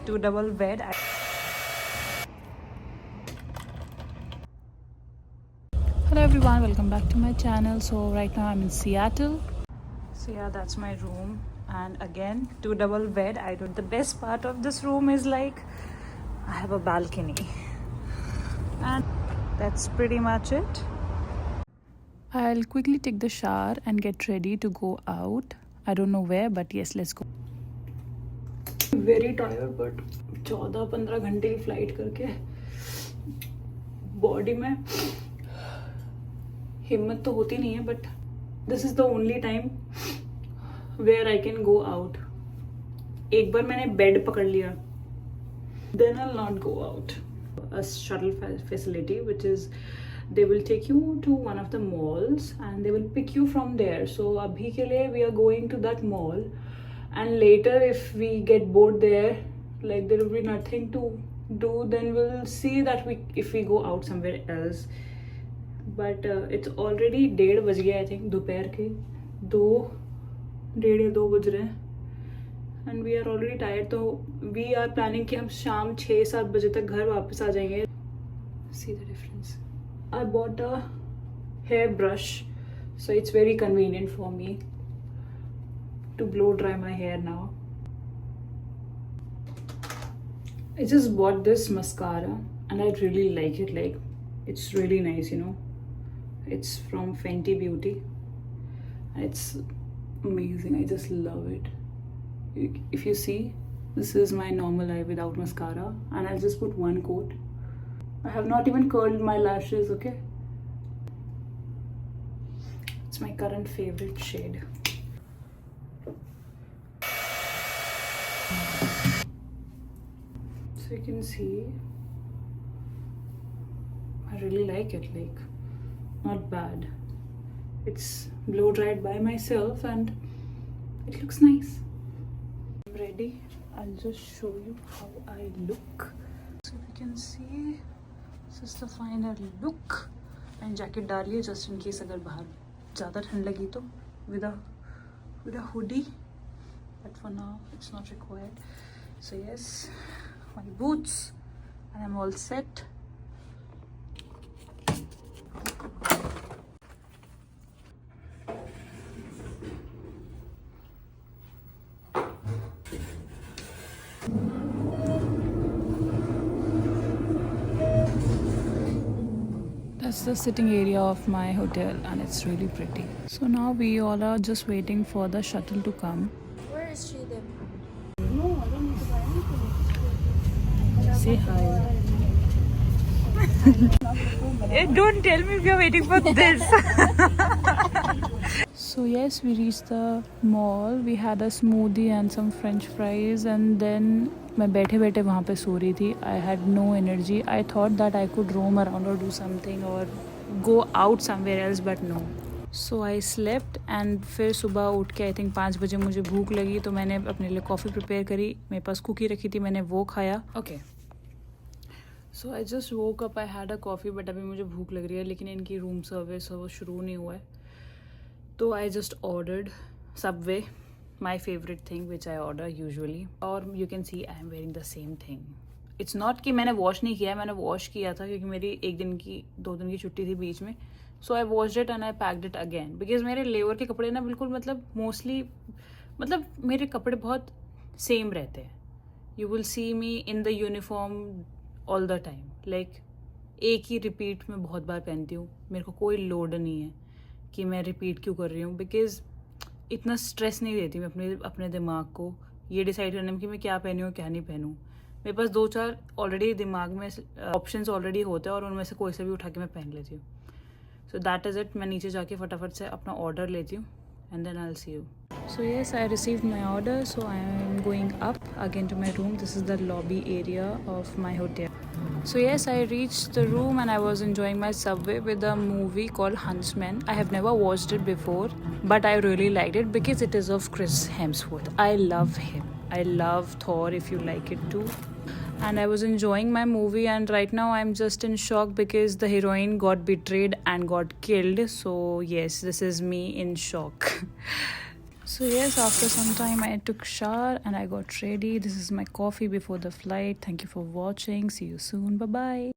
two double bed. Hello everyone, welcome back to my channel. So right now I'm in Seattle. So yeah, that's my room, and again two double bed. I don't. The best part of this room is like I have a balcony, and that's pretty much it. I'll quickly take the shower and get ready to go out. I don't know where, but yes, let's go. Very tired, but 14-15 घंटे की flight करके body में हिम्मत तो होती नहीं है, but this is the only time where I can go out. एक बार मैंने बेड पकड़ लिया, then I will not go out. A shuttle facility which is they will take you to one of the malls and they will pick you from there. So abhi ke liye we are going to that mall, and later if we get bored there, like there will be nothing to do, then we'll see that if we go out somewhere else. But it's already 1:30 बज गया. I think दोपहर के 2 बज रहे हैं, and we are already tired. तो we are planning कि हम शाम 6-7 बजे तक घर वापस आ जाएंगे. See the difference. I bought a hair brush, so it's very convenient for me to blow dry my hair now. I just bought this mascara and I really like it. Like, it's really nice, you know. It's from Fenty Beauty and it's amazing. I just love it. If you see, this is my normal eye without mascara, and I'll just put one coat. I have not even curled my lashes, okay? It's my current favorite shade. So you can see, I really like it. Like, not bad. It's blow dried by myself and it looks nice. I'm ready. I'll just show you how I look. So you can see, this is the final look. And jacket डालिए just in case अगर बाहर ज़्यादा ठंड लगी तो with a hoodie. But for now it's not required. So yes, my boots, and I'm all set. That's the sitting area of my hotel, and it's really pretty. So now we all are just waiting for the shuttle to come. Where is she then? No, I don't need to buy anything. Say hi. Don't tell me if you're waiting for this. So yes, we reached the mall. We had a smoothie and some French fries, and then मैं बैठे बैठे वहाँ पे सो रही थी. I had no energy. I thought that I could roam around or do something or go out somewhere else, but no. So I slept, and फिर सुबह उठ के I think 5 बजे मुझे भूख लगी, तो मैंने अपने लिए कॉफ़ी प्रिपेयर करी. मेरे पास कुकी रखी थी, मैंने वो खाया. Okay. So I just woke up. I had a coffee, but अभी मुझे भूख लग रही है, लेकिन इनकी रूम सर्विस वो शुरू नहीं हुआ है. तो I just ordered Subway, my favorite thing which I order usually. और you can see I am wearing the same thing. It's not कि मैंने वॉश नहीं किया है, मैंने वॉश किया था क्योंकि मेरी 2 दिन की छुट्टी थी बीच में. So I washed it and I packed it again because मेरे लेवर के कपड़े ना बिल्कुल मतलब मेरे कपड़े बहुत सेम रहते हैं. You will see me in the uniform all the time. Like, एक ही रिपीट में बहुत बार पहनती हूँ. मेरे को कोई लोड नहीं है कि मैं रिपीट क्यों कर रही हूँ, बिकॉज इतना स्ट्रेस नहीं देती मैं अपने दिमाग को ये डिसाइड करने में कि मैं क्या पहनूँ और क्या नहीं पहनूँ. मेरे पास 2-4 ऑलरेडी दिमाग में ऑप्शंस ऑलरेडी होते हैं और उनमें से कोई सा भी उठा के मैं पहन लेती हूँ. So that is it. मैं नीचे जाके फटाफट से अपना ऑर्डर लेती हूँ and then I'll see you. So yes, I received my order, so I am going up again to my room. This is the lobby area of my hotel. So yes, I reached the room and I was enjoying my Subway with a movie called Huntsman. I have never watched it before, but I really liked it because it is of Chris Hemsworth. I love him. I love Thor, if you like it too. And I was enjoying my movie, and right now I'm just in shock because the heroine got betrayed and got killed. So yes, this is me in shock. So yes, after some time I took shower and I got ready. This is my coffee before the flight. Thank you for watching. See you soon. Bye bye.